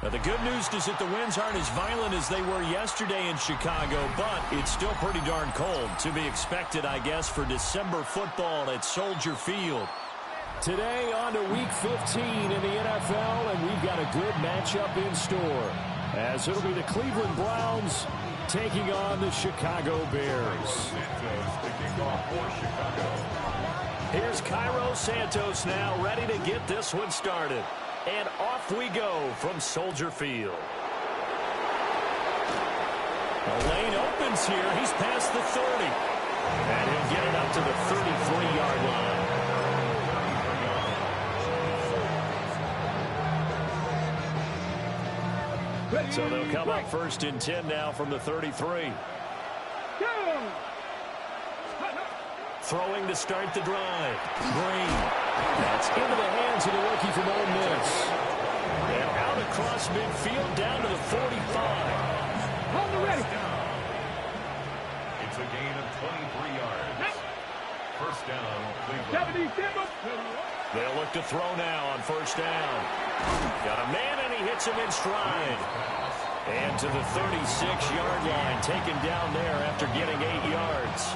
Now, the good news is that the winds aren't as violent as they were yesterday in Chicago, but it's still pretty darn cold. To be expected, I guess, for December football at Soldier Field. Today on to Week 15 in the NFL, and we've got a good matchup in store, as it'll be the Cleveland Browns taking on the Chicago Bears. Here's Cairo Santos now, ready to get this one started. And off we go from Soldier Field. The lane opens here. He's past the 30. And he'll get it up to the 33-yard line. So they'll come up 1st and 10 now from the 33. Throwing to start the drive. Green. That's into the hands of the rookie from Ole Miss. And out across midfield down to the 45. On the ready. It's a gain of 23 yards. First down, Cleveland. They'll look to throw now on 1st down. Got a man, and he hits him in stride. And to the 36-yard line, taken down there after getting 8 yards.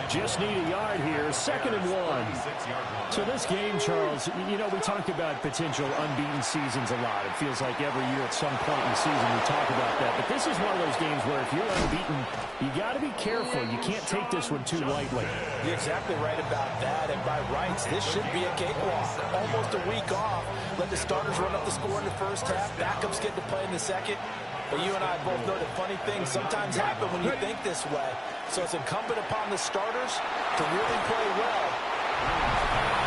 Just need a yard here, 2nd and 1. So this game, Charles, you know, we talked about potential unbeaten seasons a lot. It feels like every year at some point in the season we talk about that. But this is one of those games where if you're unbeaten, you got to be careful. You can't take this one too lightly. You're exactly right about that. And by rights, this should be a cakewalk. Almost a week off. Let the starters run up the score in the first half. Backups get to play in the second. But you and I both know that funny things sometimes happen when you think this way. So it's incumbent upon the starters to really play well.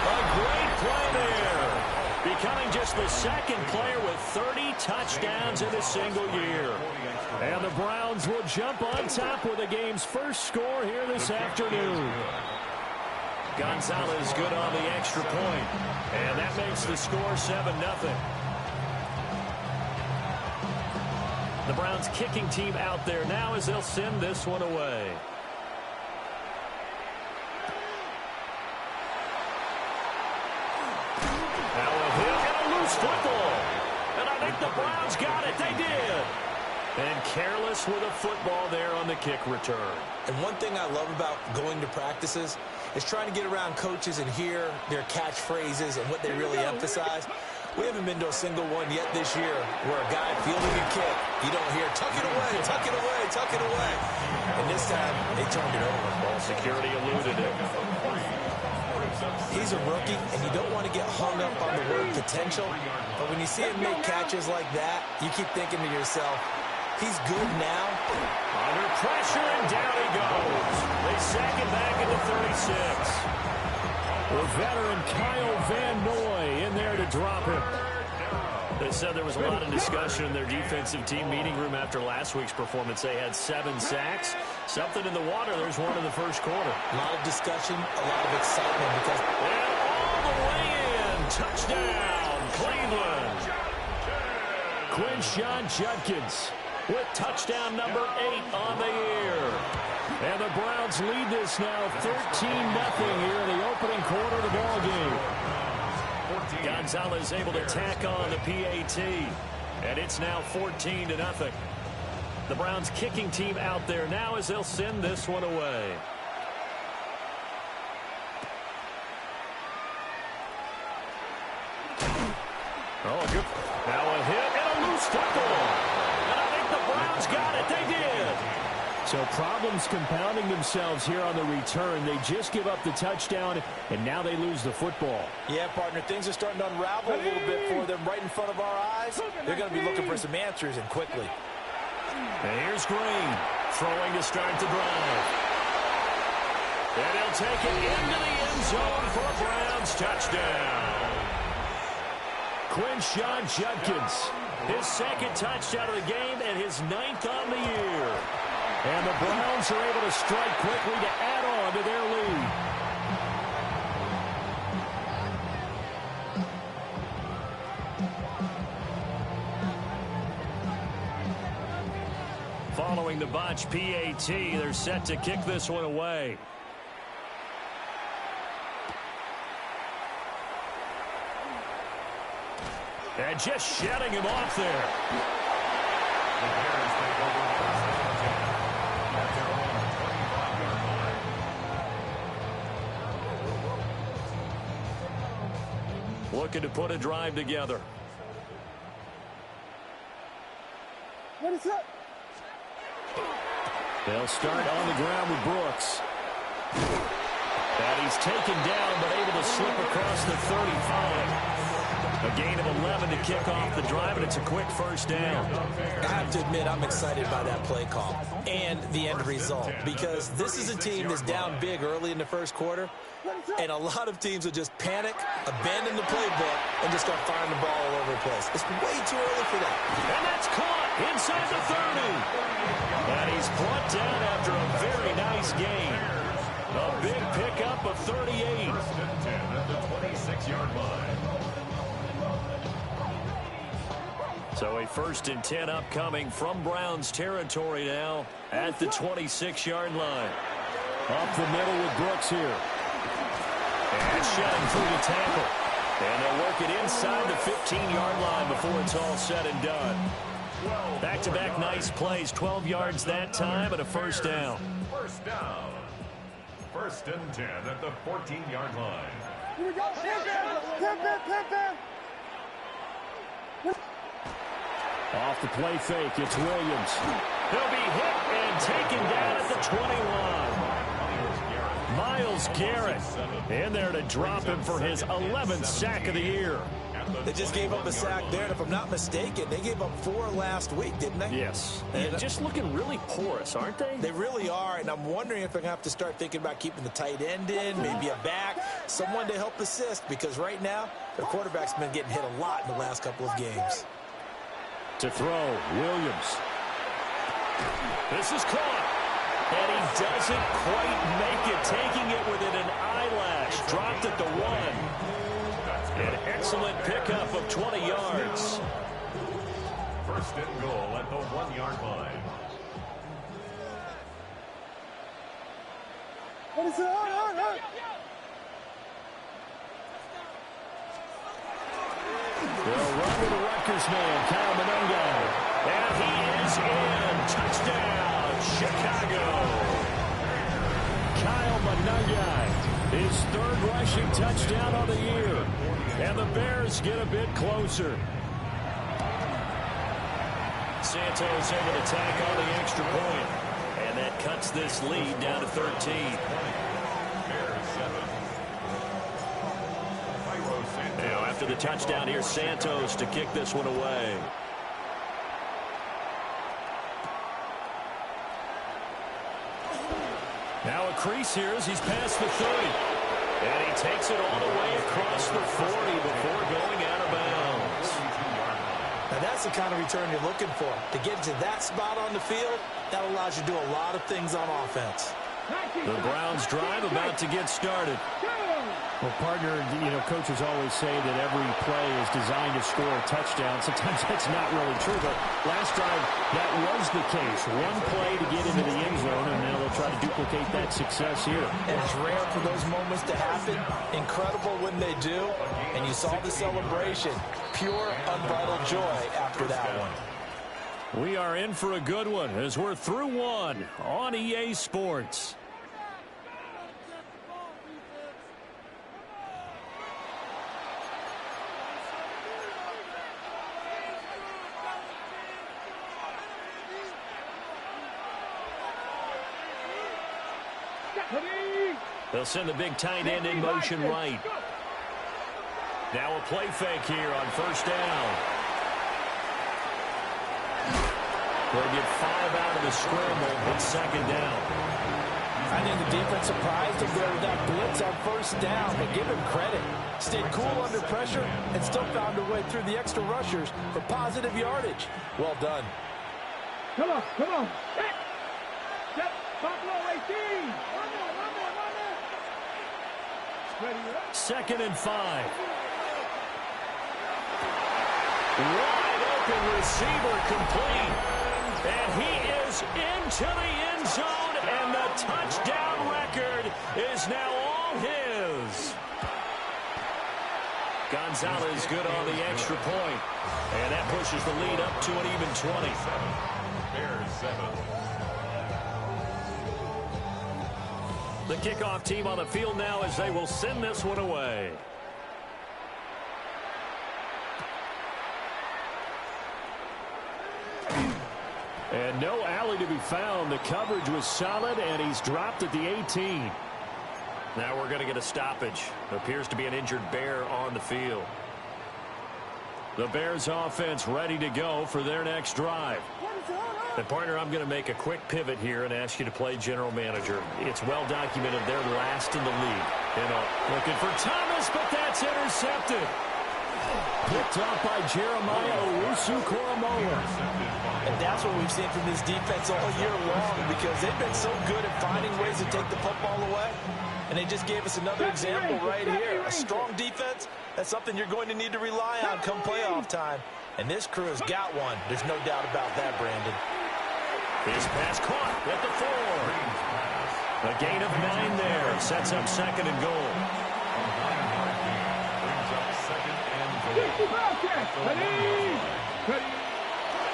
A great play there. Becoming just the 2nd player with 30 touchdowns in a single year. And the Browns will jump on top with the game's first score here this afternoon. Gonzalez good on the extra point. And that makes the score 7-0. The Browns kicking team out there now as they'll send this one away. Now a hit and a loose football. And I think the Browns got it. They did. And careless with a football there on the kick return. And one thing I love about going to practices is trying to get around coaches and hear their catchphrases and what they really emphasize. We haven't been to a single one yet this year where a guy fielding a kick, you don't hear, tuck it away, tuck it away, tuck it away. And this time, they turned it over. Ball security eluded it. He's a rookie, and you don't want to get hung up on the word potential. But when you see him make catches like that, you keep thinking to yourself, he's good now. Under pressure, and down he goes. They sack him back at the 36. The veteran Kyle Van Noy in there to drop him. They said there was a lot of discussion in their defensive team meeting room after last week's performance. They had 7 sacks. Something in the water. There's one in the first quarter. A lot of discussion, a lot of excitement. Because and all the way in. Touchdown, Cleveland. Quinshon Judkins with touchdown number 8 on the year. And the Browns lead this now 13-0 here in the opening quarter of the ball game. Gonzalez able to tack on the PAT. And it's now 14-0. The Browns kicking team out there now as they'll send this one away. Oh, good. Now a hit and a loose football. And I think the Browns got it. They did. So problems compounding themselves here on the return. They just give up the touchdown, and now they lose the football. Yeah, partner, things are starting to unravel a little bit for them right in front of our eyes. They're going to be looking for some answers, and quickly. And here's Green throwing to start the drive. And he'll take it into the end zone for a Browns touchdown. Quinshon Judkins, his 2nd touchdown of the game and his 9th on the year. And the Browns are able to strike quickly to add on to their lead. Following the botch PAT, they're set to kick this one away. And just shedding him off there. The Bears take over first and 10 at their own 25-yard line. Looking to put a drive together. What is up? They'll start on the ground with Brooks. And he's taken down, but able to slip across the 35. A gain of 11 to kick off the drive, and it's a quick first down. I have to admit, I'm excited by that play call and the end result, because this is a team that's down big early in the first quarter, and a lot of teams will just panic, abandon the playbook, and just start firing the ball all over the place. It's way too early for that. And that's caught inside the 30. And he's brought down after a very nice gain. A big pickup of 38. First and 10 at the 26-yard line. So a first and 10 upcoming from Browns territory now at the 26-yard line. Up the middle with Brooks here. And shedding through the tackle. And they'll work it inside the 15-yard line before it's all said and done. Back-to-back nice plays, 12 yards that time and a first down. First down. First and 10 at the 14-yard line. Here we go. Pimp. Off the play fake, it's Williams. He'll be hit and taken down at the 21. Myles Garrett in there to drop him for his 11th sack of the year. They just gave up a sack there, and if I'm not mistaken, they gave up 4 last week, didn't they? Yes. And just looking really porous, aren't they? They really are, and I'm wondering if they're going to have to start thinking about keeping the tight end in, maybe a back, someone to help assist, because right now, their quarterback's been getting hit a lot in the last couple of games. To throw, Williams. This is caught. And he doesn't quite make it, taking it within an eyelash. Dropped at the 1. An excellent pickup of 20 yards. First and goal at the 1-yard line. What is it? They'll run with the Rutgers man, Kyle Monangai. And he is in. Touchdown, Chicago. Kyle Monangai, his 3rd rushing touchdown of the year. And the Bears get a bit closer. Santos able to tack on the extra point. And that cuts this lead down to 13. Now, after the touchdown, here's Santos to kick this one away. Now a crease here as he's past the 30. And he takes it all the way across the 40 before going out of bounds. Now, that's the kind of return you're looking for. To get to that spot on the field, that allows you to do a lot of things on offense. The Browns drive about to get started. Well, partner, coaches always say that every play is designed to score a touchdown. Sometimes that's not really true, but last drive, that was the case. One play to get into the end zone, and now they'll try to duplicate that success here. And it's rare for those moments to happen. Incredible when they do. And you saw the celebration. Pure, unbridled joy after that one. We are in for a good one as we're through one on EA Sports. They'll send the big tight end in motion right. Now a play fake here on first down. They'll get 5 out of the scramble on second down. I think the defense surprised him there with that blitz on first down, but give him credit. Stayed cool under pressure and still found a way through the extra rushers for positive yardage. Well done. Come on. Hey. Step, Buffalo 18. One more. Second and 5. Wide open receiver complete. And he is into the end zone, and the touchdown record is now all his. Gonzalez good on the extra point. And that pushes the lead up to an even 20. Bears 7. The kickoff team on the field now as they will send this one away. And no alley to be found. The coverage was solid, and he's dropped at the 18. Now we're going to get a stoppage. Appears to be an injured Bear on the field. The Bears offense ready to go for their next drive. And partner, I'm going to make a quick pivot here and ask you to play general manager. It's well documented they're last in the league. Looking for Thomas, but that's intercepted. Picked up by Jeremiah Owusu-Koramoah. And that's what we've seen from this defense all year long, because they've been so good at finding ways to take the football away. And they just gave us another example right here. A strong defense, that's something you're going to need to rely on come playoff time. And this crew has got one. There's no doubt about that, Brandon. His pass caught at the 4. A gain of 9 there. Sets up second and goal.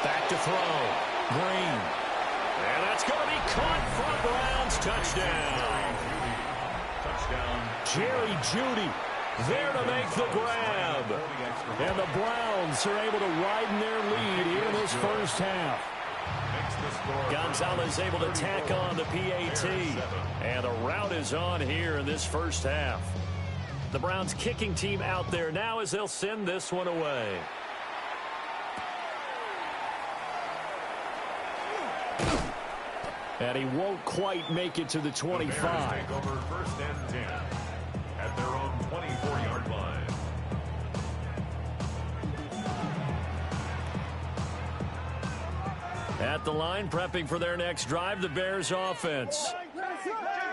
Back to throw. Green. And that's going to be caught for Browns. Touchdown. Jerry Jeudy there to make the grab. And the Browns are able to widen their lead here in this first half. Gonzalez able to tack on the PAT. And a rout is on here in this first half. The Browns kicking team out there now as they'll send this one away. And he won't quite make it to the 25. Take over first and 10 at their own 24-yard line. At the line, prepping for their next drive, the Bears offense.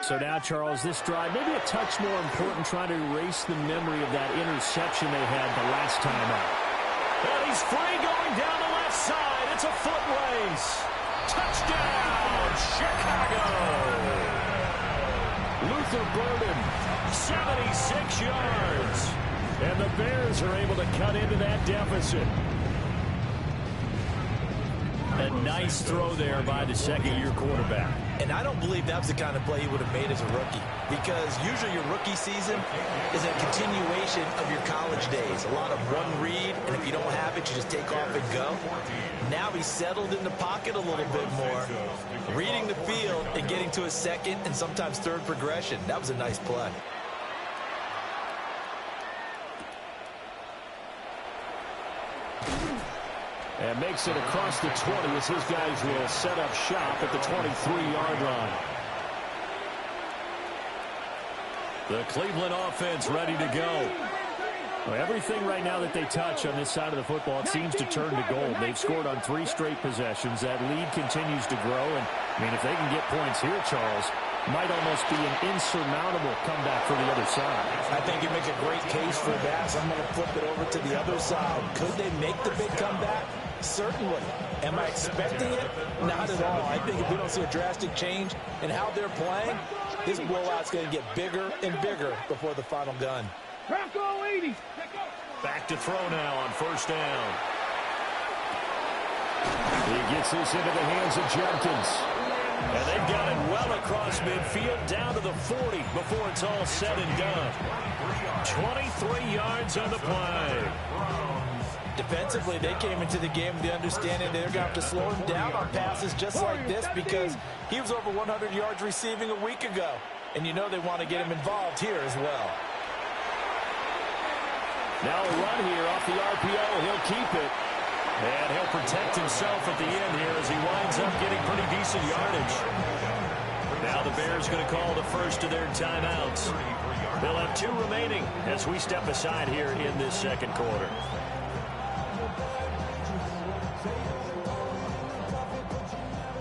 So now, Charles, this drive maybe a touch more important, trying to erase the memory of that interception they had the last time out. And he's free going down the left side. It's a foot race. Touchdown, Chicago. Luther Burden, 76 yards. And the Bears are able to cut into that deficit. A nice throw there by the second-year quarterback. And I don't believe that was the kind of play he would have made as a rookie, because usually your rookie season is a continuation of your college days. A lot of one read, and if you don't have it, you just take off and go. Now he's settled in the pocket a little bit more, reading the field and getting to a second and sometimes third progression. That was a nice play. And makes it across the 20 as his guys will set up shop at the 23-yard line. The Cleveland offense ready to go. Well, everything right now that they touch on this side of the football, it seems to turn to gold. They've scored on 3 straight possessions. That lead continues to grow. And, I mean, if they can get points here, Charles, might almost be an insurmountable comeback for the other side. I think you make a great case for that. So I'm going to flip it over to the other side. Could they make the big comeback? Certainly. Am I expecting it? Not at all. I think if we don't see a drastic change in how they're playing, this blowout's going to get bigger and bigger before the final gun. Back to throw now on first down. He gets this into the hands of Jenkins. And they've got it well across midfield, down to the 40 before it's all said and done. 23 yards on the play. Defensively, they came into the game with the understanding they're going to have to slow him down on passes just like this, because he was over 100 yards receiving a week ago. And you know they want to get him involved here as well. Now a run here off the RPO. He'll keep it. And he'll protect himself at the end here as he winds up getting pretty decent yardage. Now the Bears going to call the first of their timeouts. They'll have 2 remaining as we step aside here in this second quarter.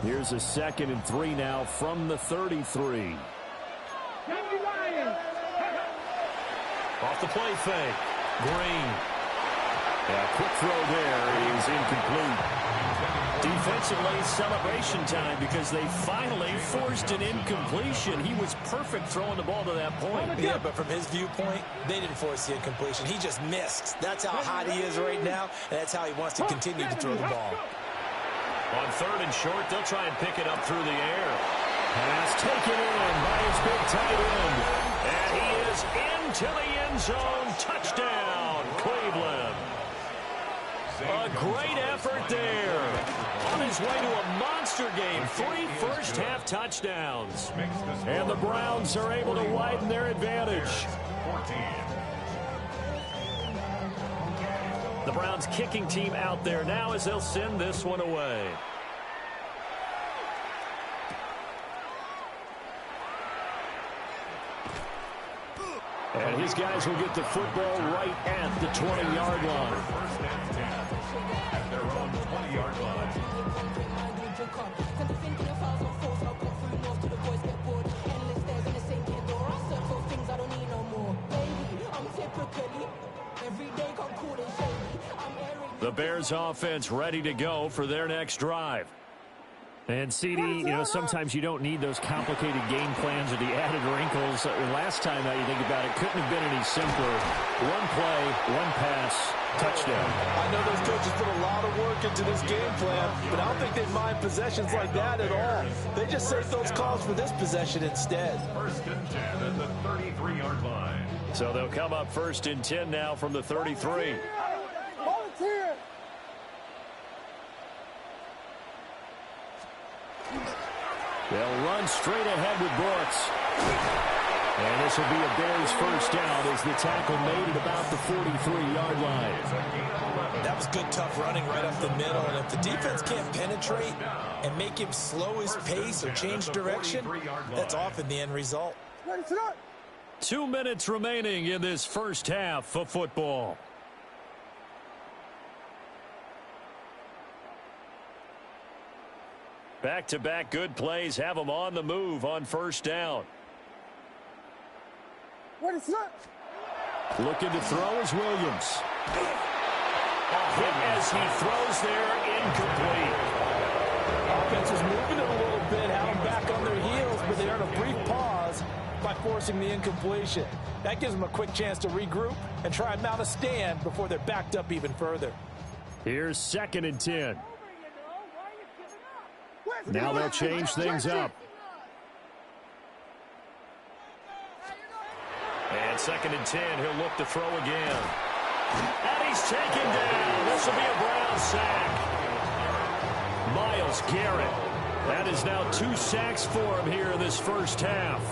Here's a 2nd and 3 now from the 33. Off the play fake. Green. Yeah, quick throw there is incomplete. Defensively, celebration time because they finally forced an incompletion. He was perfect throwing the ball to that point. Yeah, but from his viewpoint, they didn't force the incompletion. He just missed. That's how hot he is right now, and that's how he wants to continue to throw the ball. On 3rd and short, they'll try and pick it up through the air. Pass taken in by his big tight end. And he is into the end zone. Touchdown, Cleveland. A great effort there. On his way to a monster game. 3 first-half touchdowns. And the Browns are able to widen their advantage. The Browns kicking team out there now as they'll send this one away. And his guys will get the football right at the 20-yard line. First and 10 at their own 20-yard line. The Bears offense ready to go for their next drive. And CD, sometimes you don't need those complicated game plans or the added wrinkles. Last time, now you think about it, couldn't have been any simpler. One play, one pass, touchdown. I know those coaches put a lot of work into this game plan, but I don't think they mind possessions like that at all. They just save those calls for this possession instead. First and 10 at the 33-yard line. So they'll come up 1st and 10 now from the 33. Volunteer. They'll run straight ahead with Brooks. And this will be a Bears first down as the tackle made at about the 43-yard line. That was good, tough running right up the middle. And if the defense can't penetrate and make him slow his pace or change direction, that's often the end result. 2 minutes remaining in this first half of football. Back-to-back good plays have them on the move on first down. Looking to throw is Williams. A hit as he throws there, incomplete. Offense is moving it a little bit, have them back on their heels, but they earn a brief pause by forcing the incompletion. That gives them a quick chance to regroup and try and mount a stand before they're backed up even further. Here's 2nd and 10. Now they'll change things up. And 2nd and 10, he'll look to throw again. And he's taken down. This will be a Brown sack. Myles Garrett. That is now 2 sacks for him here in this first half.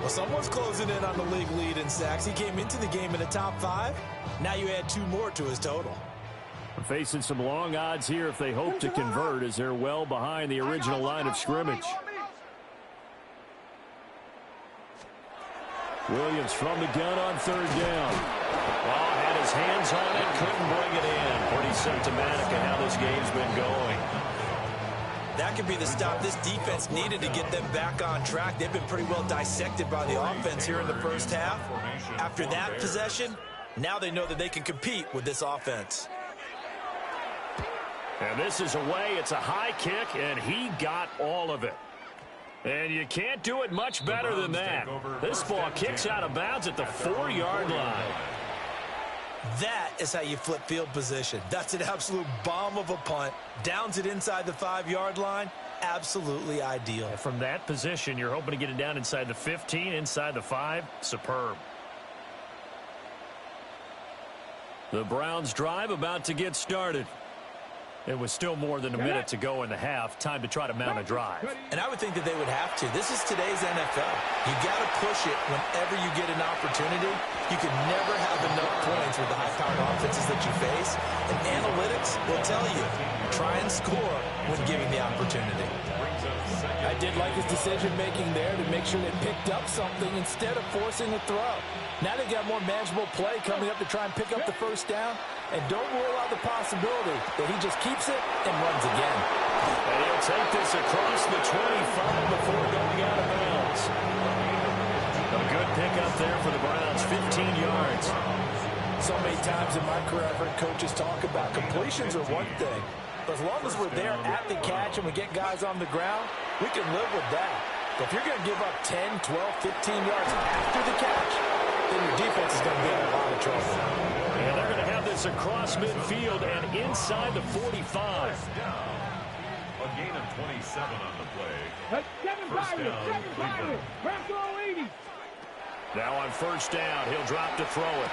Well, someone's closing in on the league lead in sacks. He came into the game in the top 5. Now you add 2 more to his total. Facing some long odds here if they hope to convert as they're well behind the original line of scrimmage. Williams from the gun on 3rd down. Oh, had his hands on it, couldn't bring it in. Pretty symptomatic of how this game's been going. That could be the stop this defense needed to get them back on track. They've been pretty well dissected by the offense here in the first half. After that possession, now they know that they can compete with this offense. And this is away. It's a high kick, and he got all of it. And you can't do it much better than that. This ball kicks out of bounds at the 4-yard line. That is how you flip field position. That's an absolute bomb of a punt. Downs it inside the 5-yard line. Absolutely ideal. From that position, you're hoping to get it down inside the 15, inside the 5. Superb. The Browns drive about to get started. It was still more than a minute to go in the half. Time to try to mount a drive. And I would think that they would have to. This is today's NFL. You got to push it whenever you get an opportunity. You can never have enough points with the high-powered offenses that you face. And analytics will tell you, try and score when given the opportunity. I did like his decision-making there to make sure they picked up something instead of forcing a throw. Now they got more manageable play coming up to try and pick up the first down. And don't rule out the possibility that he just keeps it and runs again. And he'll take this across the 25 before going out of bounds. A good pickup there for the Browns, 15 yards. So many times in my career I've heard coaches talk about completions are one thing, But as long as we're there at the catch and we get guys on the ground, we can live with that. But if you're going to give up 10, 12, 15 yards after the catch, then your defense is going to be in a lot of trouble. And they're going to have this across midfield and inside the 45. A gain of 27 on the play. First down, Cleveland. Now on first down, he'll drop to throw it.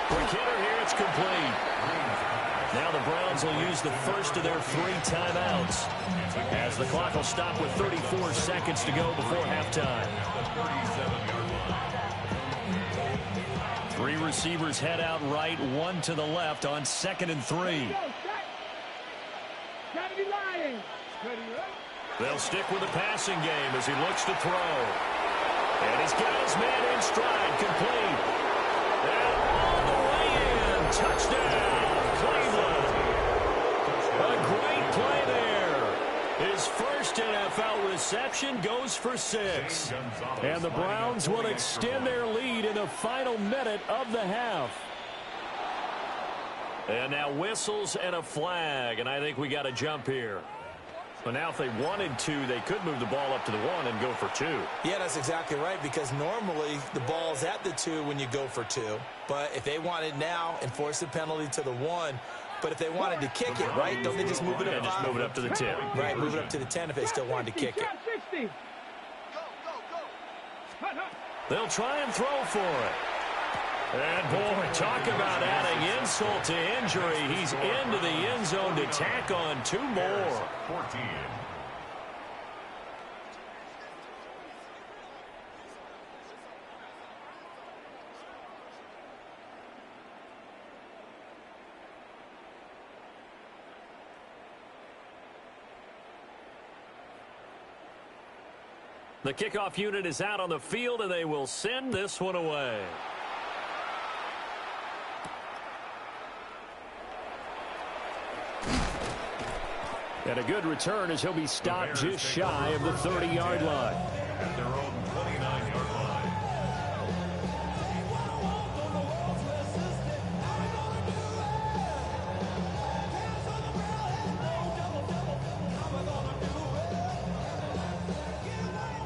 Quick hitter here, it's complete. Now the Browns will use the first of their 3 timeouts, as the clock will stop with 34 seconds to go before halftime. 3 receivers head out right, 1 to the left on 2nd and 3. They'll stick with the passing game as he looks to throw. And he's got his man in stride, complete. And all the way in, touchdown, Cleveland. A great play there. His first NFL reception goes for 6. And the Browns will extend their lead in the final minute of the half. And now whistles and a flag, and I think we got a jump here. But now if they wanted to, they could move the ball up to the 1 and go for 2. Yeah, that's exactly right, because normally the ball's at the 2 when you go for 2. But if they wanted now, enforce the penalty to the 1. But if they wanted to kick it, right, don't they just move it up? Yeah, just move it up to the 10. Right, move it up to the 10 if they still wanted to kick it. They'll try and throw for it. And, boy, talk about adding insult to injury. He's into the end zone to tack on 2 more. 14. The kickoff unit is out on the field, and they will send this one away. And a good return as he'll be stopped just shy of the 30-yard line. At their own 29-yard line.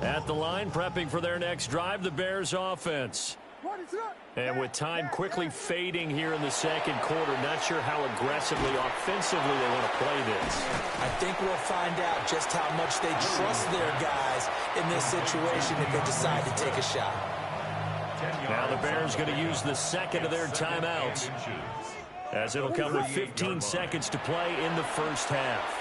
At the line, prepping for their next drive, the Bears offense. And with time quickly fading here in the second quarter, not sure how aggressively, offensively they want to play this. I think we'll find out just how much they trust their guys in this situation if they decide to take a shot. Now the Bears going to use the second of their timeouts, as it'll come with 15 seconds to play in the first half.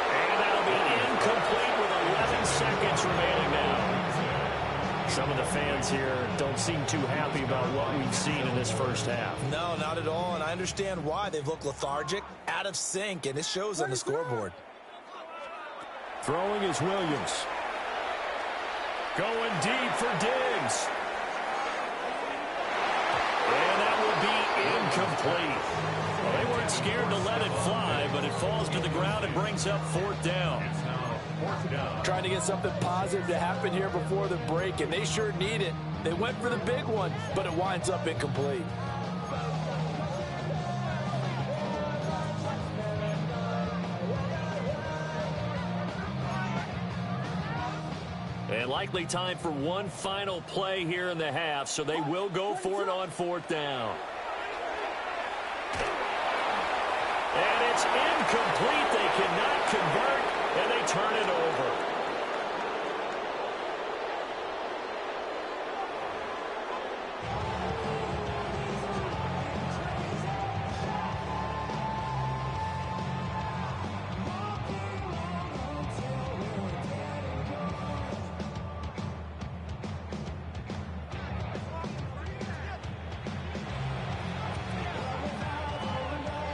And that'll be incomplete with 11 seconds remaining now. Some of the fans here don't seem too happy about what we've seen in this first half. No, not at all, and I understand why. They've looked lethargic, out of sync, and it shows on the scoreboard. Throwing is Williams. Going deep for Diggs. And that will be incomplete. Well, they weren't scared to let it fly, but it falls to the ground and brings up 4th down. Trying to get something positive to happen here before the break, and they sure need it. They went for the big one, but it winds up incomplete. And likely time for one final play here in the half, so they will go for it on 4th down. And it's incomplete. They cannot convert, and they turn it over.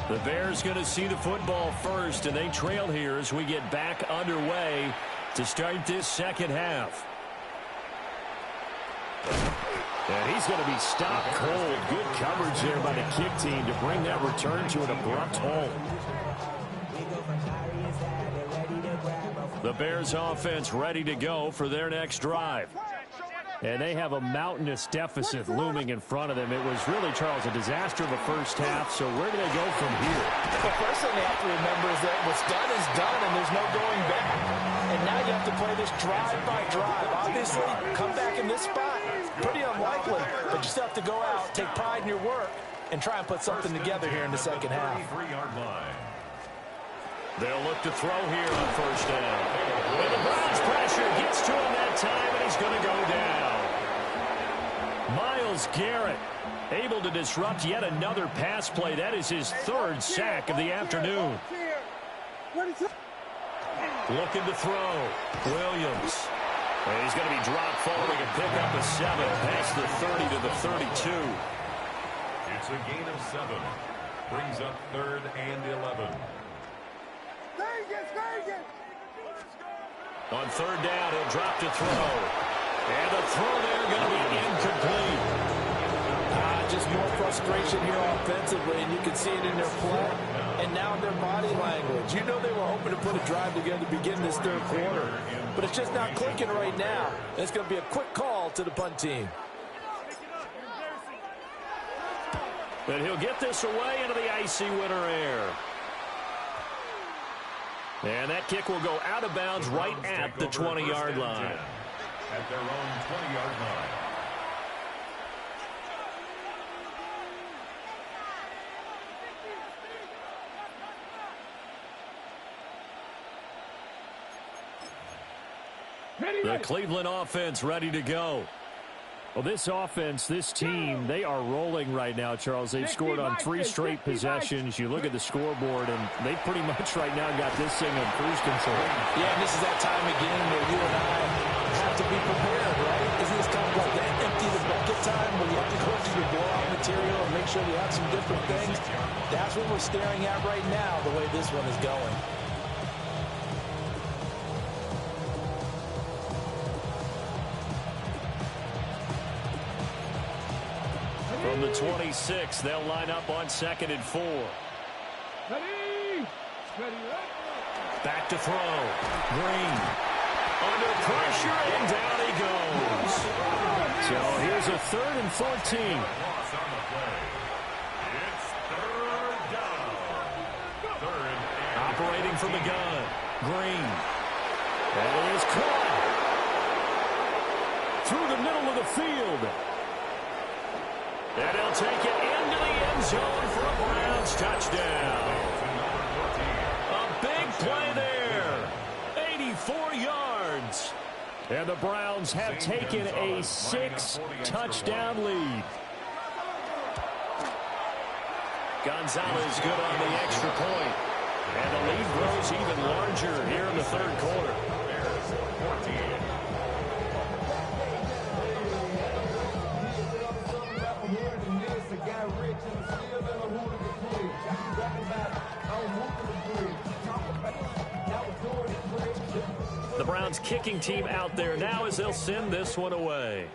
The Bears going to see the football first, and they trail here as we get back underway to start this second half. And he's going to be stopped cold. Good coverage there by the kick team to bring that return to an abrupt halt. The Bears offense ready to go for their next drive. And they have a mountainous deficit looming in front of them. It was really, Charles, a disaster of a first half. So where do they go from here? The first thing they have to remember is that what's done is done, and there's no going back. And now you have to play this drive by drive. Obviously, come back in this spot. Pretty unlikely, but you still have to go out, take pride in your work, and try and put something together here in the second half. They'll look to throw here on first down. And the Browns pressure gets to him that time, and he's going to go down. Myles Garrett able to disrupt yet another pass play. That is his third sack of the afternoon. Looking to throw. Williams. And he's going to be dropped following a pickup of 7 past the 30 to the 32. It's a gain of 7. Brings up 3rd and 11. On third down, he'll drop to throw. And the throw there going to be incomplete. Just more frustration here offensively, and you can see it in their play and now in their body language. You know they were hoping to put a drive together to begin this third quarter, but it's just not clicking right now. And it's going to be a quick call to the punt team. But he'll get this away into the icy winter air. And that kick will go out of bounds right at the 20-yard line. At their own 20-yard line. The Cleveland offense ready to go. Well, this offense, this team, they are rolling right now, Charles. They've scored on 3 straight possessions. You look at the scoreboard, and they pretty much right now got this thing on cruise control. Yeah, and this is that time again where you and I have to be prepared, right? Isn't this kind of like that empty the bucket time where you have to go through your blowout material and make sure we have some different things? That's what we're staring at right now, the way this one is going. From the 26, they'll line up on 2nd and 4. Back to throw. Green. Under pressure, and down he goes. So here's a 3rd and 14. Loss on the play. It's 3rd down. 3rd and Operating from the gun. Green. And it is caught. Through the middle of the field. And he'll take it into the end zone for a Browns touchdown. A big play there. 84 yards. And the Browns have taken a 6-touchdown lead. Gonzalez good on the extra point. And the lead grows even larger here in the third quarter. The Browns kicking team out there now as they'll send this one away.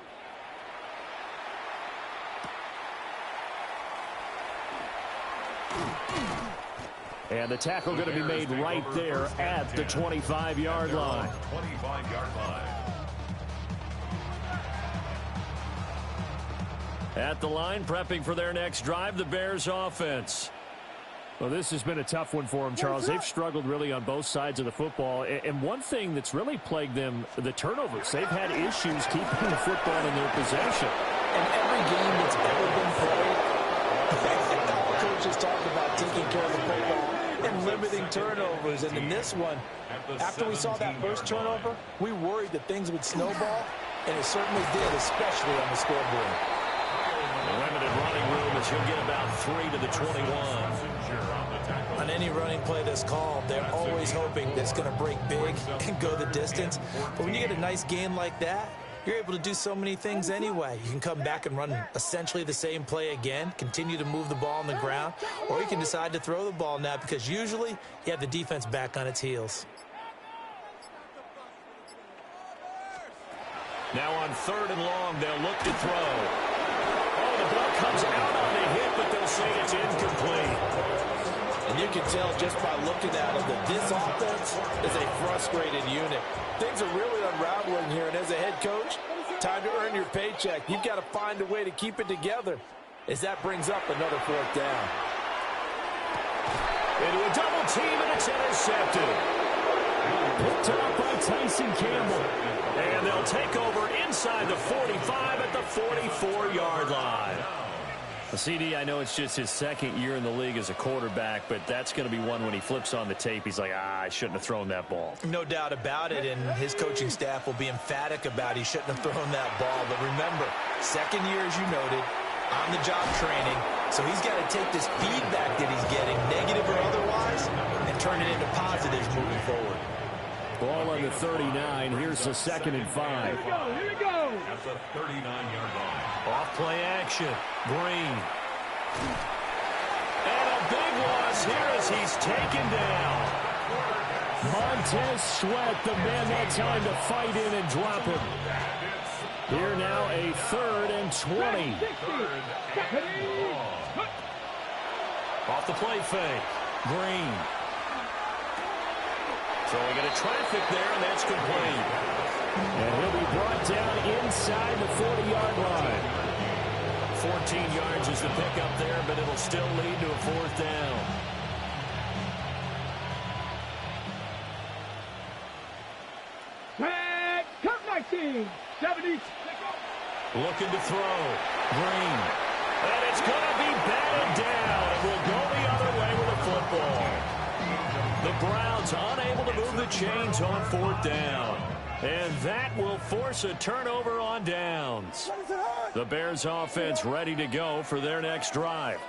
And the tackle going to be made right there at the 25-yard line. 25-yard line. At the line, prepping for their next drive, the Bears offense. Well, this has been a tough one for them, Charles. They've struggled really on both sides of the football. And one thing that's really plagued them, the turnovers. They've had issues keeping the football in their possession. And every game that's ever been played, all coaches talk about taking care of the football and limiting turnovers. And in this one, after we saw that first turnover, we worried that things would snowball, and it certainly did, especially on the scoreboard. Limited running room as he'll get about 3 to the 21. On any running play that's called, they're always hoping that it's going to break big and go the distance. But when you get a nice game like that, you're able to do so many things anyway. You can come back and run essentially the same play again, continue to move the ball on the ground, or you can decide to throw the ball now because usually you have the defense back on its heels. Now on 3rd and long, they'll look to throw. Oh, the ball comes out on the hit, but they'll say it's incomplete. And you can tell just by looking at them that this offense is a frustrated unit. Things are really unraveling here, and as a head coach, Time to earn your paycheck. You've got to find a way to keep it together as that brings up another 4th down. Into a double team, and it's intercepted. Picked up by Tyson Campbell. And they'll take over inside the 45 at the 44-yard line. CD, I know it's just his 2nd year in the league as a quarterback, but that's going to be one when he flips on the tape. He's like, I shouldn't have thrown that ball. No doubt about it, and his coaching staff will be emphatic about he shouldn't have thrown that ball. But remember, 2nd year, as you noted, on-the-job training, so he's got to take this feedback that he's getting, negative or otherwise, and turn it into positives moving forward. Ball on the 39. Here's the 2nd and 5. Here we go. That's a 39-yard line. Off play action. Green. And a big loss here as he's taken down. Montez Sweat, the man that time to fight in and drop him. Here now a 3rd and 20. Off the play fake. Green. Throwing into traffic there, and that's complete. And he'll be brought down inside the 40-yard line. 14 yards is the pickup there, but it'll still lead to a 4th down. Tag, come 19, 70. Looking to throw. Green. And it's going to be batted down. It will go the other way with a football. The Browns unable to move the chains on 4th down. And that will force a turnover on downs. The Bears offense ready to go for their next drive.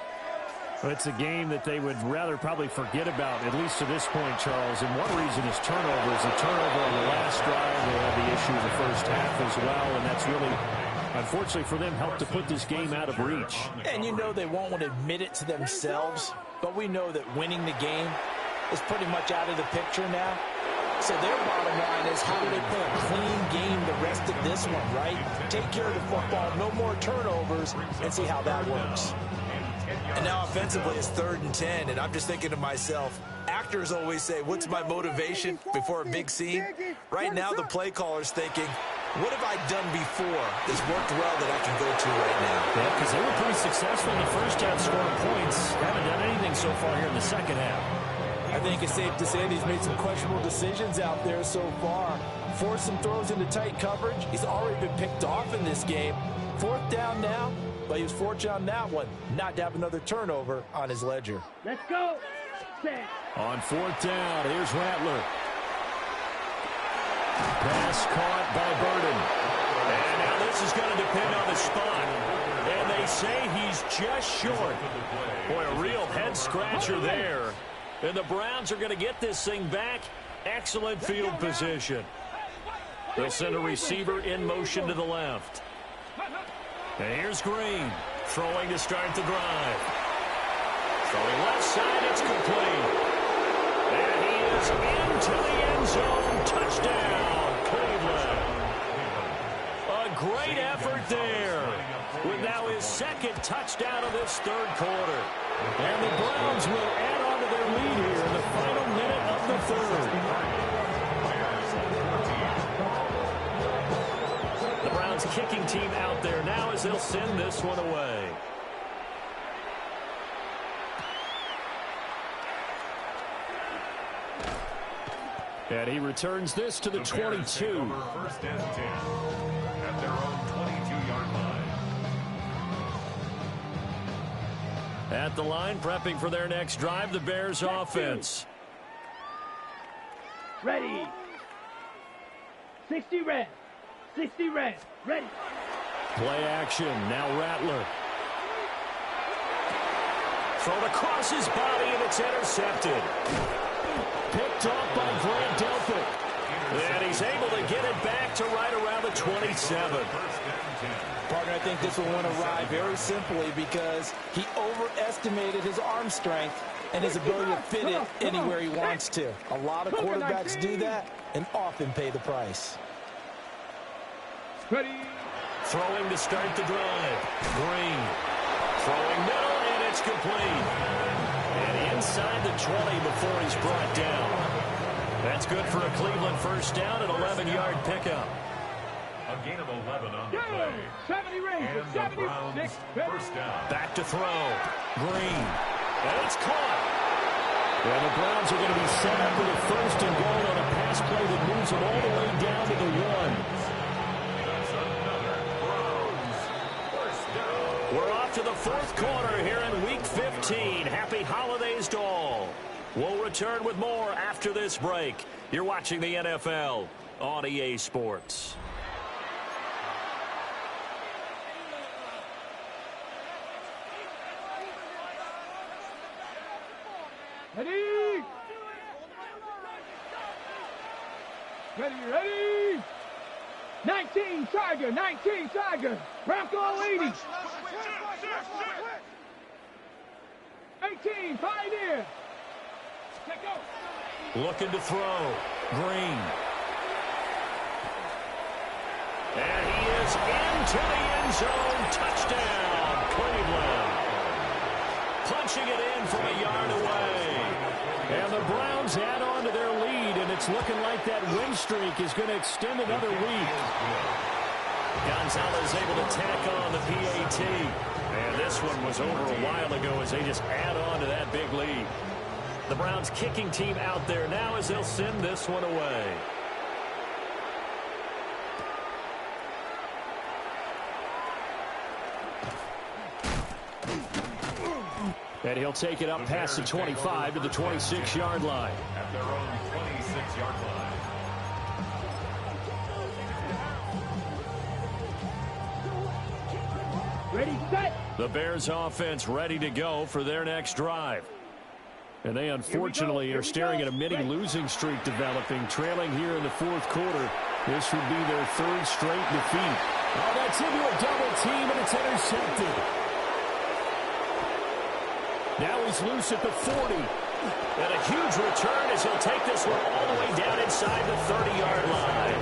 Well, it's a game that they would rather probably forget about, at least to this point, Charles. And one reason is turnovers. A turnover on the last drive. They had the issue in the first half as well. And that's really, unfortunately for them, helped to put this game out of reach. And you know they won't want to admit it to themselves, but we know that winning the game is pretty much out of the picture now. So their bottom line is, how do they play a clean game the rest of this one, right? Take care of the football, no more turnovers, and see how that works. And now offensively it's 3rd and 10, and I'm just thinking to myself, actors always say, what's my motivation before a big scene? Right now the play caller's thinking, what have I done before that's worked well that I can go to right now? Yeah, because they were pretty successful in the first half scoring points. Haven't done anything so far here in the second half. I think it's safe to say that he's made some questionable decisions out there so far. Forced some throws into tight coverage. He's already been picked off in this game. 4th down now, but he was fortunate on that one not to have another turnover on his ledger. Let's go. Set. On 4th down, here's Rattler. Pass caught by Burden. And now this is going to depend on the spot. And they say he's just short. Boy, a real head-scratcher there. And the Browns are going to get this thing back. Excellent field position. They'll send a receiver in motion to the left. And here's Green, throwing to start the drive. Throwing left side, it's complete. And he is into the end zone. Touchdown, Cleveland. A great effort there, with now his 2nd touchdown of this 3rd quarter. And the Browns will add on to their lead here in the final minute of the 3rd. The Browns kicking team out there now as they'll send this one away. And he returns this to the 22. 1st and 10 at their own 22-yard line. At the line, prepping for their next drive, the Bears offense. Ready. 60 red. 60 red. Ready. Play action. Now Rattler. Thrown across his body, and it's intercepted. Picked off by Grant Delpit. And he's able to get it back to right around the 27. Partner, I think this will win a ride very simply because he overestimated his arm strength and his ability to fit it anywhere he wants to. A lot of quarterbacks do that and often pay the price. Ready. Throwing to start the drive. Green. Throwing middle, and it's complete. And inside the 20 before he's brought down. That's good for a Cleveland 1st down, an 11-yard pickup. A gain of 11 on the Go! play. 70 range. And the 76. Browns, first down. Back to throw. Green. And it's caught. And the Browns are going to be set up with a first and goal on a pass play that moves them all the way down to the 1. That's another Browns first down. We're off to the fourth quarter here in Week 15. Happy holidays to all. We'll return with more after this break. You're watching the NFL on EA Sports. Ready? Ready? 19 Tiger, 19 Tiger. Bronco 80. 18 Pioneer. Let go. Looking to throw. Green. And he is into the end zone. Touchdown, Cleveland. Punching it in from a yard away. And the Browns add on to their lead, and it's looking like that win streak is going to extend another week. Gonzalez able to tack on the PAT. And this one was over a while ago as they just add on to that big lead. The Browns kicking team out there now as they'll send this one away. And he'll take it up past the 25 to the 26-yard line. At their own 26-yard line. Ready, set. The Bears offense ready to go for their next drive. And they unfortunately are staring at a mini losing streak developing, trailing here in the fourth quarter. This would be their third straight defeat. Oh, that's into a double team, and it's intercepted. Now he's loose at the 40. And a huge return as he'll take this one all the way down inside the 30-yard line.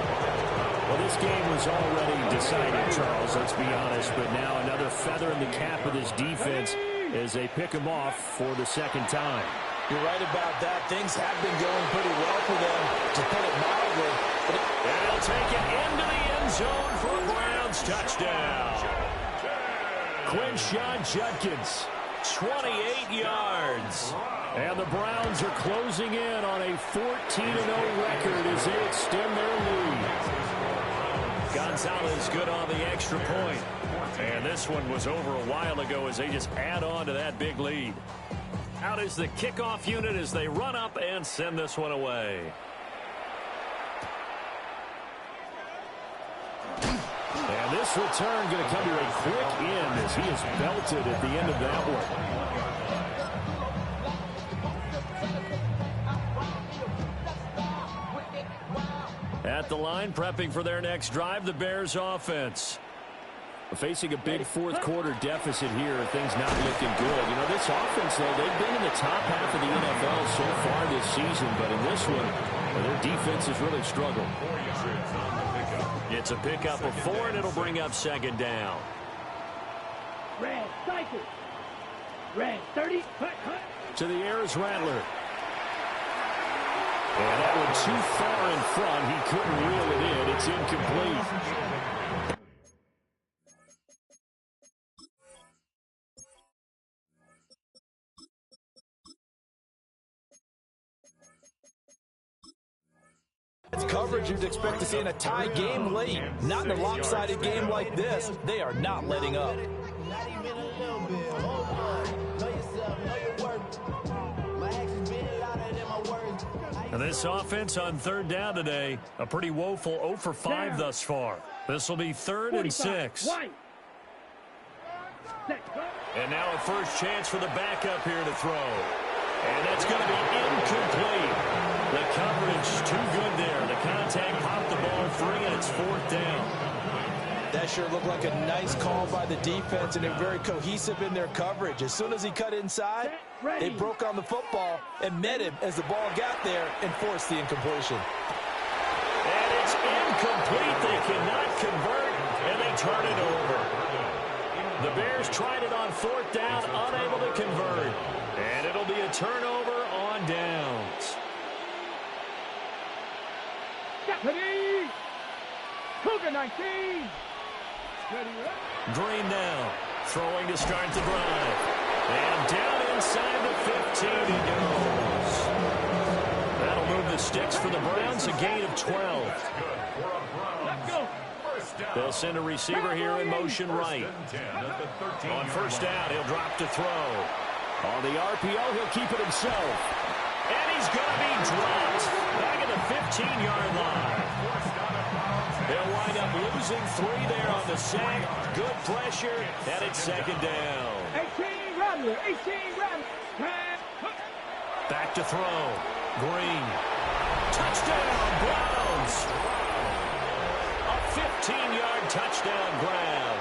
Well, this game was already decided, Charles, let's be honest. But now another feather in the cap of this defense as they pick him off for the second time. You're right about that. Things have been going pretty well for them, to put it mildly. And he'll take it into the end zone for a Browns touchdown. Quinshawn Judkins, 28 yards. And the Browns are closing in on a 14-0 record as they extend their lead. Gonzalez good on the extra point. And this one was over a while ago as they just add on to that big lead. Out is the kickoff unit as they run up and send this one away. And this return going to come to a quick end as he is belted at the end of that one. At the line, prepping for their next drive, the Bears offense. Facing a big fourth quarter deficit here, things not looking good. You know, this offense, though, they've been in the top half of the NFL so far this season, but in this one, well, their defense has really struggled. It's a pickup of 4, and it'll bring up second down. Red, cycle. Red, 30. To the air is Rattler. And that one too far in front. He couldn't reel it in. It's incomplete. It's coverage you'd expect to see in a tie game late. Not in a lopsided game like this. They are not letting up. And this offense on third down today, a pretty woeful 0 for 5 thus far. This will be 3rd and 6. And now a first chance for the backup here to throw. And that's going to be incomplete. The coverage too good there. The contact popped the ball free, and it's 4th down. That sure looked like a nice call by the defense, and they're very cohesive in their coverage. As soon as he cut inside, they broke on the football and met him as the ball got there and forced the incompletion. And it's incomplete. They cannot convert, and they turn it over. The Bears tried it on 4th down, unable to convert. And it'll be a turnover on downs. Cougar 19. Green now, throwing to start the drive. And down inside the 15 he goes. That'll move the sticks for the Browns, a gain of 12. Let's go. They'll send a receiver here in motion right. On first down, he'll drop to throw. On the RPO, he'll keep it himself. And he's going to be dropped back at the 15-yard line. They'll wind up losing 3 there on the sack. Good pressure, and it's second down. 18 Rattler, 18 Rattler. Back to throw. Green. Touchdown, Browns. A 15-yard touchdown grab.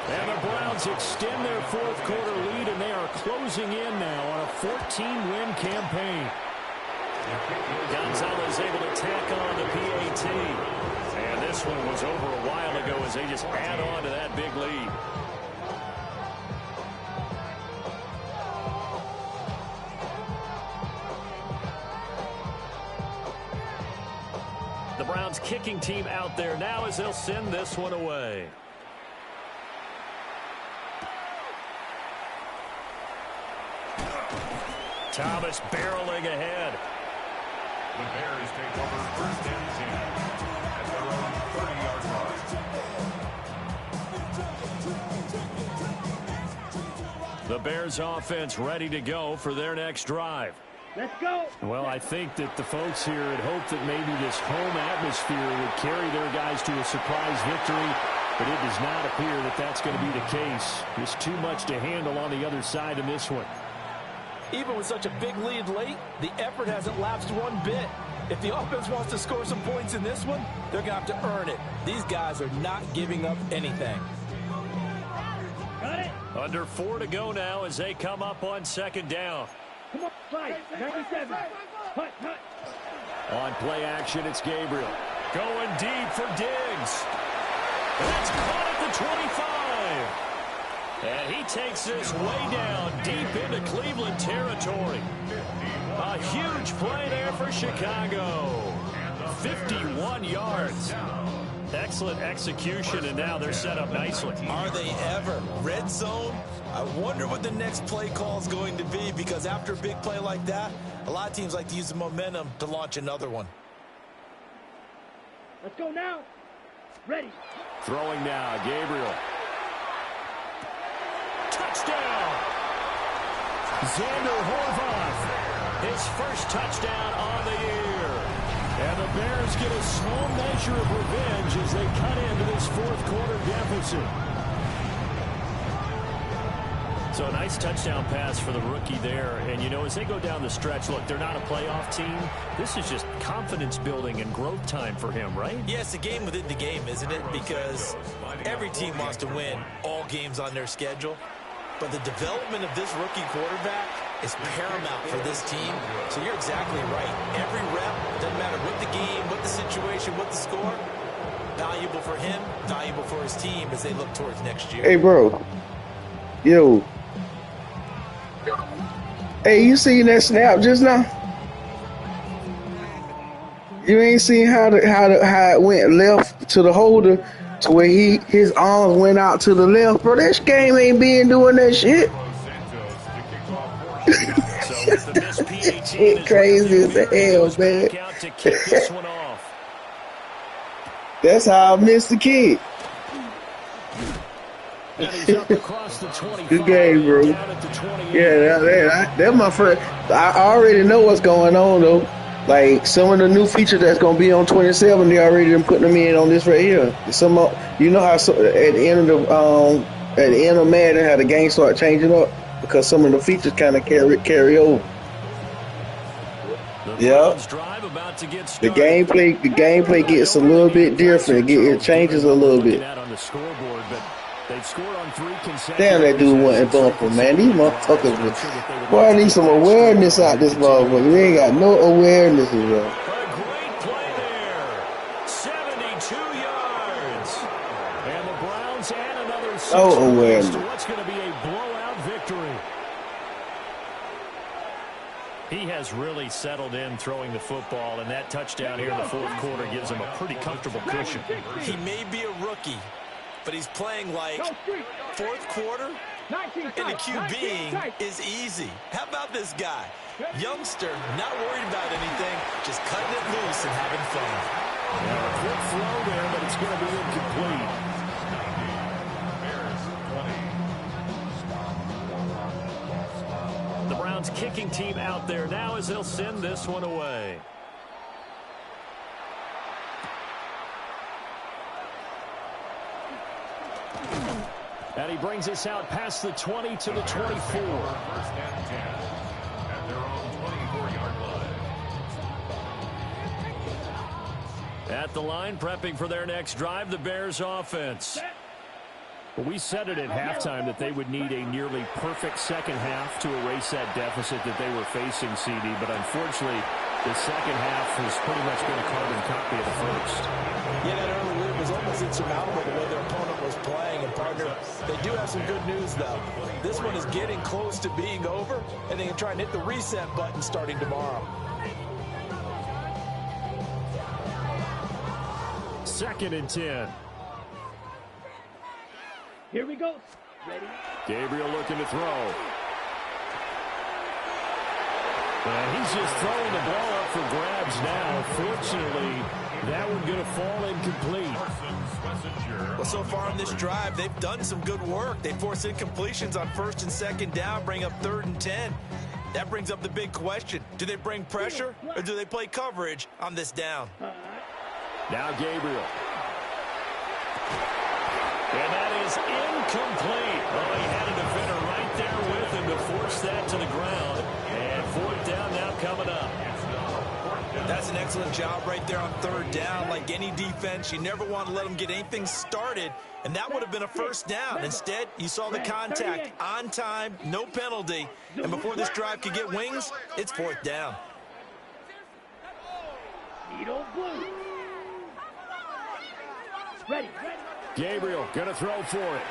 And the Browns extend their fourth quarter lead, and they are closing in now on a 14-win campaign. Gonzalez able to tack on the PAT. And this one was over a while ago as they just add on to that big lead. The Browns kicking team out there now as they'll send this one away. Thomas barreling ahead. The Bears take over first and 10 at their own 30-yard line. The Bears offense ready to go for their next drive. Let's go. Well, I think that the folks here had hoped that maybe this home atmosphere would carry their guys to a surprise victory, but it does not appear that that's going to be the case. There's too much to handle on the other side in this one. Even with such a big lead late, the effort hasn't lapsed one bit. If the offense wants to score some points in this one, they're going to have to earn it. These guys are not giving up anything. Got it. Under 4 to go now as they come up on second down. Come on, slide. 97. Hut, hut. On play action, it's Gabriel. Going deep for Diggs. That's caught at the 25. And he takes this way down deep into Cleveland territory. A huge play there for Chicago. 51 yards. Excellent execution, and now they're set up nicely. Are they ever? Red zone? I wonder what the next play call is going to be, because after a big play like that, a lot of teams like to use the momentum to launch another one. Let's go now. Ready. Throwing now, Gabriel. Touchdown! Xander Horvath. His first touchdown on the year. And the Bears get a small measure of revenge as they cut into this fourth quarter deficit. So a nice touchdown pass for the rookie there. And, you know, as they go down the stretch, look, they're not a playoff team. This is just confidence building and growth time for him, right? Yeah, it's a game within the game, isn't it? Because every team wants to win all games on their schedule. But the development of this rookie quarterback is paramount for this team. So you're exactly right. Every rep, doesn't matter what the game, what the situation, what the score, valuable for him, valuable for his team as they look towards next year. Hey, bro. Yo. Hey, you seen that snap just now? You ain't seen how it went left to the holder to where his arms went out to the left, bro. That game ain't been doing that shit. Shit crazy as hell, man. That's how I missed the kid. Good game, bro. Yeah, that's my friend. I already know what's going on, though. Like, some of the new features that's going to be on 27, they already been putting them in on this right here. Some, you know how at the end of Madden, how the game start changing up because some of the features kind of carry over. Yeah. The gameplay gets a little bit different. It changes a little bit. Damn, that dude wasn't bumping, man. These motherfuckers, boy, I need some awareness out this motherfucker. They ain't got no awareness, bro. A great play there. 72 yards. And the Browns add another 6 awareness to what's going to be a blowout victory. He has really settled in throwing the football, and that touchdown here in the fourth quarter gives him a pretty comfortable cushion. He may be a rookie, but he's playing like fourth quarter, and the QBing is easy. How about this guy? Youngster, not worried about anything, just cutting it loose and having fun. A quick throw there, but it's going to be incomplete. The Browns kicking team out there now as they'll send this one away. And he brings us out past the 20 to the 24. First and 10 at their own 24-yard line. At the line, prepping for their next drive, the Bears offense. Well, we said it at halftime that they would need a nearly perfect second half to erase that deficit that they were facing, CD. But unfortunately, the second half has pretty much been a carbon copy of the first. Yeah, that early lead was almost insurmountable the way their opponent was playing. And, partner, they do have some good news, though. This one is getting close to being over, and they can try and hit the reset button starting tomorrow. Second and 10. Here we go. Ready? Gabriel looking to throw. And he's just throwing the ball up for grabs now. Fortunately, that one going to fall incomplete. Well, so far on this drive, they've done some good work. They force incompletions on first and second down, bring up 3rd and 10. That brings up the big question. Do they bring pressure or do they play coverage on this down? Now Gabriel. And that is incomplete. Well, he had a defender right there with him to force that to the ground. And 4th down now coming up. That's an excellent job right there on 3rd down. Like any defense, you never want to let them get anything started, and that would have been a first down. Instead, you saw the contact on time, no penalty, and before this drive could get wings, it's 4th down. Needle blue. Ready. Gabriel going to throw for it.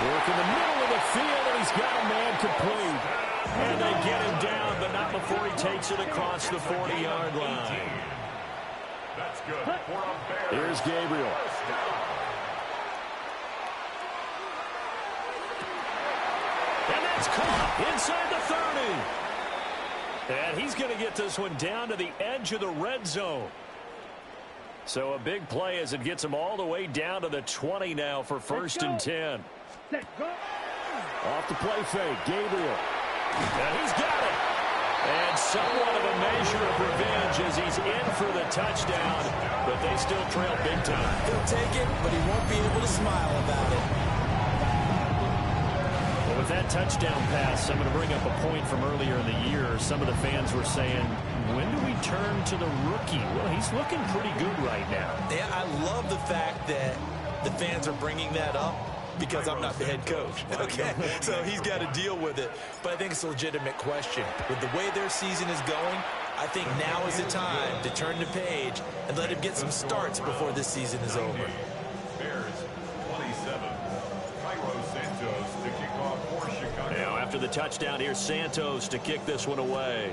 Work in the middle of the field, and he's got a man complete. And they get him down, but not before he takes it across the 40-yard line. That's good for a Bears. Here's Gabriel. And that's caught inside the 30. And he's going to get this one down to the edge of the red zone. So a big play as it gets him all the way down to the 20 now for 1st and 10. Set, go. Off the play fake, Gabriel. And he's got it. And somewhat of a measure of revenge as he's in for the touchdown, but they still trail big time. He'll take it, but he won't be able to smile about it. Well, with that touchdown pass, I'm going to bring up a point from earlier in the year. Some of the fans were saying, when do we turn to the rookie? Well, he's looking pretty good right now. Yeah, I love the fact that the fans are bringing that up because I'm not the head coach. Okay, so he's got to deal with it. But I think it's a legitimate question. With the way their season is going, I think now is the time to turn the page and let him get some starts before this season is over. Bears 27. Cairo Santos to kick off for Chicago. Now, after the touchdown, here's Santos to kick this one away.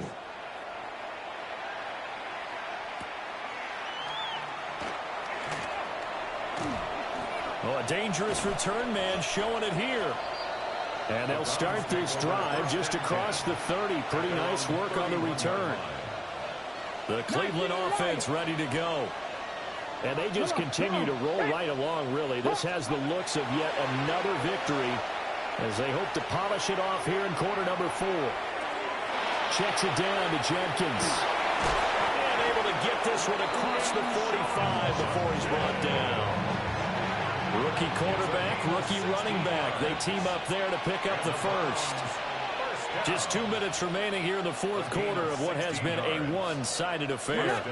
Oh, a dangerous return man showing it here. And they'll start this drive just across the 30. Pretty nice work on the return. The Cleveland offense ready to go. And they just continue to roll right along, really. This has the looks of yet another victory as they hope to polish it off here in quarter number 4. Checks it down to Jenkins. And able to get this one across the 45 before he's brought down. Rookie quarterback, rookie running back. They team up there to pick up the first. Just 2 minutes remaining here in the fourth quarter of what has been a one-sided affair.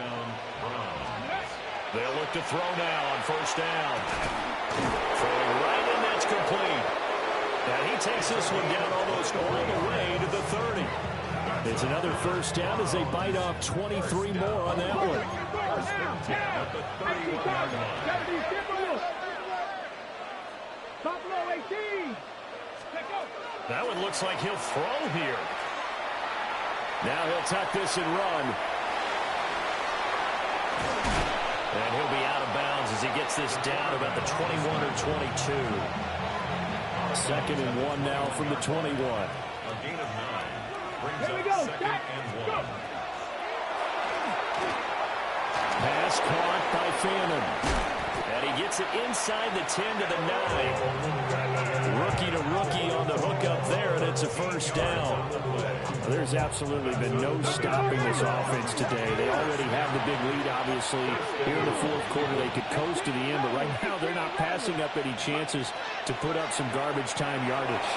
They'll look to throw now on first down. Throwing right, and that's complete. And he takes this one down almost all the way to the 30. It's another first down as they bite off 23 more on that one. That one looks like he'll throw here. Now he'll tuck this and run. And he'll be out of bounds as he gets this down about the 21 or 22. 2nd and 1 now from the 21. A gain of 9 brings Here we up go. 2nd and 1. Pass caught by Fannin. And he gets it inside the 10 to the 9. Rookie to rookie on the hook up there, and it's a first down. There's absolutely been no stopping this offense today. They already have the big lead, obviously. Here in the 4th quarter, they could coast to the end, but right now they're not passing up any chances to put up some garbage time yardage.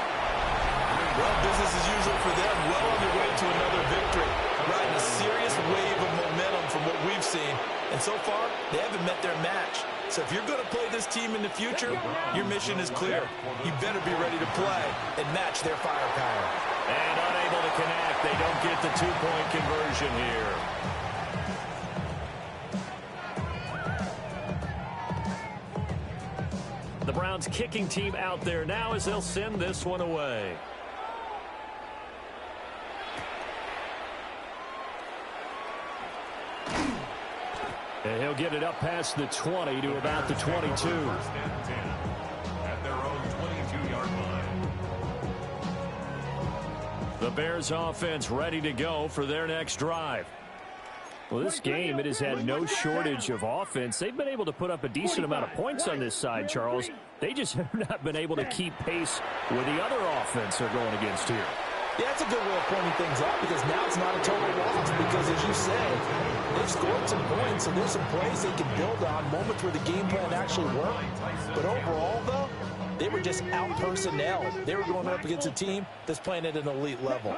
Well, business as usual for them. Well on their way to another victory. Riding a serious wave of momentum from what we've seen. And so far, they haven't met their match. So if you're going to play this team in the future, your mission is clear. You better be ready to play and match their firepower. And unable to connect. They don't get the 2-point conversion here. The Browns kicking team out there now as they'll send this one away. And he'll get it up past the 20 to about the 22. 1st and 10 at their own 22-yard line. The Bears offense ready to go for their next drive. Well, this game, it has had no shortage of offense. They've been able to put up a decent amount of points on this side, Charles. They just have not been able to keep pace with the other offense they're going against here. Yeah, that's a good way of pointing things out because now it's not a total loss because, as you said, they've scored some points, and there's some plays they can build on, moments where the game plan actually worked. But overall, though, they were just out-personnel. They were going up against a team that's playing at an elite level.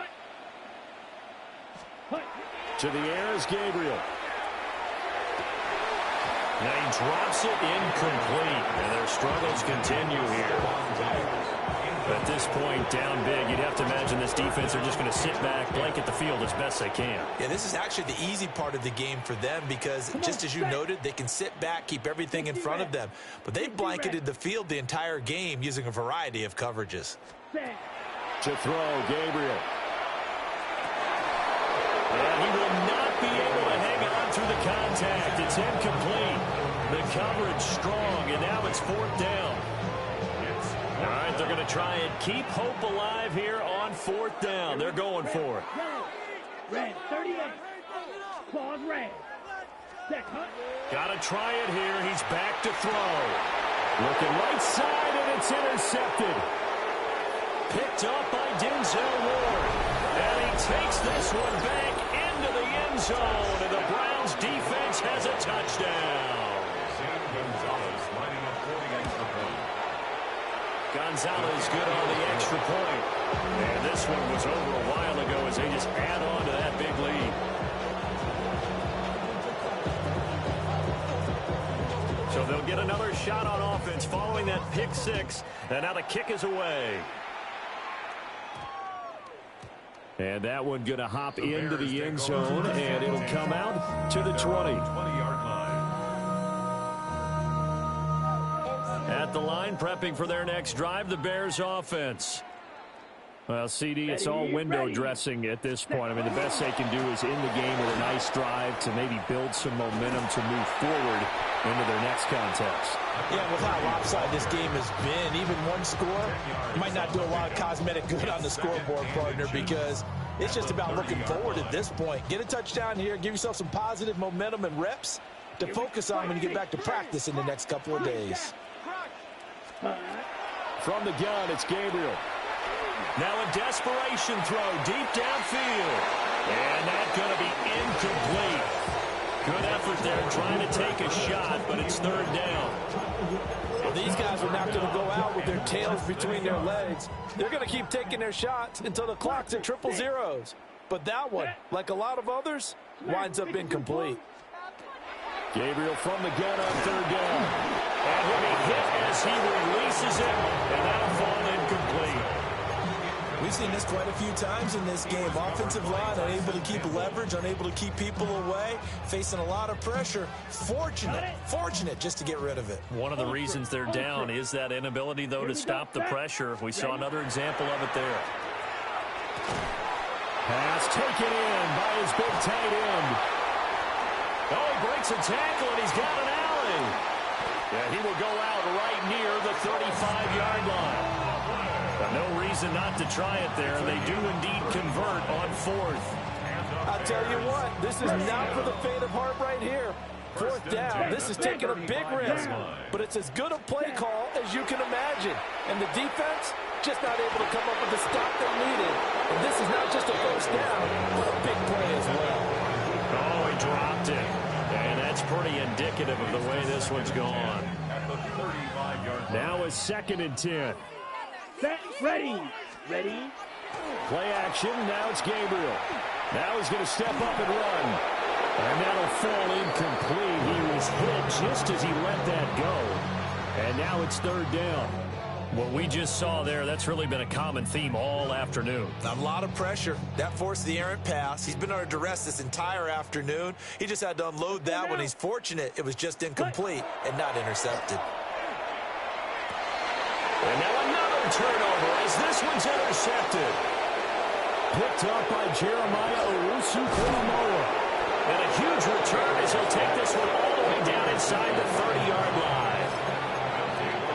To the air is Gabriel. Now he drops it incomplete, and their struggles continue here. At this point, down big, you'd have to imagine this defense are just going to sit back, blanket the field as best they can. Yeah, this is actually the easy part of the game for them because, just as you noted, they can sit back, keep everything in front of them. But they've blanketed the field the entire game using a variety of coverages. To throw, Gabriel. And he will not be able to hang on through the contact. It's incomplete. The coverage strong, and now it's 4th down. All right, they're going to try and keep hope alive here on 4th down. They're going for it. Red 38. Claws red. Got to try it here. He's back to throw. Looking right side, and it's intercepted. Picked up by Denzel Ward. And he takes this one back into the end zone. And the Browns defense has a touchdown. Gonzalez lining up for the extra point. Gonzalez good on the extra point. And this one was over a while ago as they just add on to that big lead. So they'll get another shot on offense following that pick 6. And now the kick is away. And that one going to hop into the end zone, and it'll come out to the 20. 20-yard line. At the line, prepping for their next drive, the Bears offense. Well, CD, it's all window dressing at this point. I mean, the best they can do is in the game with a nice drive to maybe build some momentum to move forward into their next contest. Yeah, with how lopsided this game has been, even one score might not do a lot of cosmetic good on the scoreboard, partner, because it's just about looking forward at this point. Get a touchdown here, give yourself some positive momentum and reps to focus on when you get back to practice in the next couple of days. From the gun, it's Gabriel. Now a desperation throw deep downfield. And that's going to be incomplete. Good effort there trying to take a shot, but it's 3rd down. Well, these guys are not going to go out with their tails between their legs. They're going to keep taking their shots until the clock's at 000. But that one, like a lot of others, winds up incomplete. Gabriel from the gun on 3rd down. And he'll be hit as he releases it, and that'll fall incomplete. We've seen this quite a few times in this game. Offensive line unable to keep leverage, unable to keep people away, facing a lot of pressure. Fortunate just to get rid of it. One of the reasons they're down is that inability, though, to stop the pressure. We saw another example of it there. Pass taken in by his big tight end. Oh, he breaks a tackle, and he's got an alley. Yeah, he will go out right near the 35-yard line. But no reason not to try it there, and they do indeed convert on 4th. I'll tell you what, this is not for the faint of heart right here. 4th down, this is taking a big risk, but it's as good a play call as you can imagine. And the defense just not able to come up with the stop they needed. And this is not just a first down, but a big play as well. Oh, he dropped it. And that's pretty indicative of the way this one's gone. Now a 2nd and 10. Set, ready. Ready. Play action. Now it's Gabriel. Now he's going to step up and run. And that'll fall incomplete. He was hit just as he let that go. And now it's 3rd down. What we just saw there, that's really been a common theme all afternoon. A lot of pressure. That forced the errant pass. He's been under duress this entire afternoon. He just had to unload that one. He's fortunate it was just incomplete and not intercepted. And now another turnover as this one's intercepted. Picked up by Jeremiah Owusu-Koramoah. And a huge return as he'll take this one all the way down inside the 30-yard line.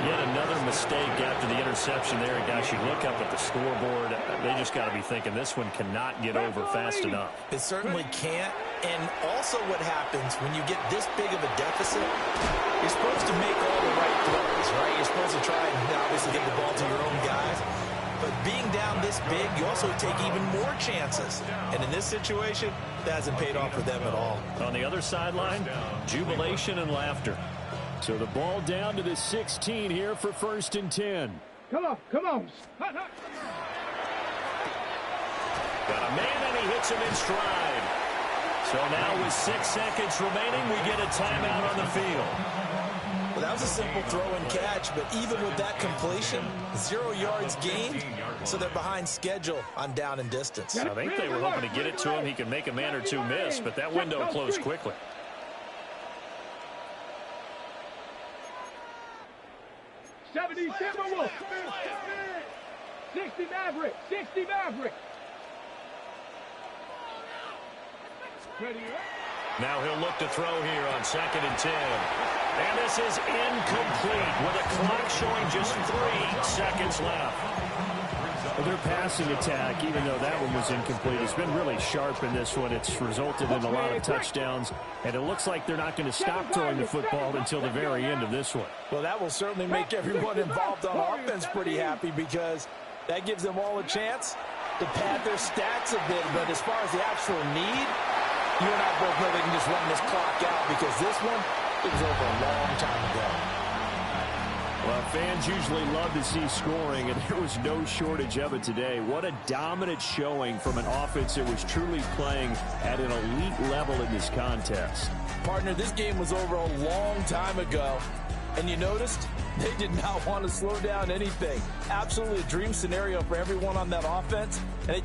Yet another mistake after the interception there. Gosh, you look up at the scoreboard, they just got to be thinking this one cannot get over fast enough. It certainly can't. And also what happens when you get this big of a deficit, you're supposed to make all the right throws, right? You're supposed to try and obviously get the ball to your own guys. But being down this big, you also take even more chances. And in this situation, that hasn't paid off for them at all. On the other sideline, jubilation and laughter. So the ball down to the 16 here for 1st and 10. Come on, come on. Got a man and he hits him in stride. So now with 6 seconds remaining, we get a timeout on the field. Well, that was a simple throw and catch, but even with that completion, 0 yards gained, so they're behind schedule on down and distance. I think they were hoping to get it to him. He could make a man or two miss, but that window closed quickly. 70 Timberwolves. 60 Mavericks. 60 Mavericks. Ready? Now he'll look to throw here on 2nd and 10. And this is incomplete with a clock showing just 3 seconds left. Their passing attack, even though that one was incomplete, has been really sharp in this one. It's resulted in a lot of touchdowns, and it looks like they're not going to stop throwing the football until the very end of this one. Well, that will certainly make everyone involved on offense pretty happy because that gives them all a chance to pad their stats a bit. But as far as the actual need, you and I both know they can just run this clock out because this one, it was over a long time ago. Well, fans usually love to see scoring, and there was no shortage of it today. What a dominant showing from an offense that was truly playing at an elite level in this contest. Partner, this game was over a long time ago, and you noticed they did not want to slow down anything. Absolutely a dream scenario for everyone on that offense,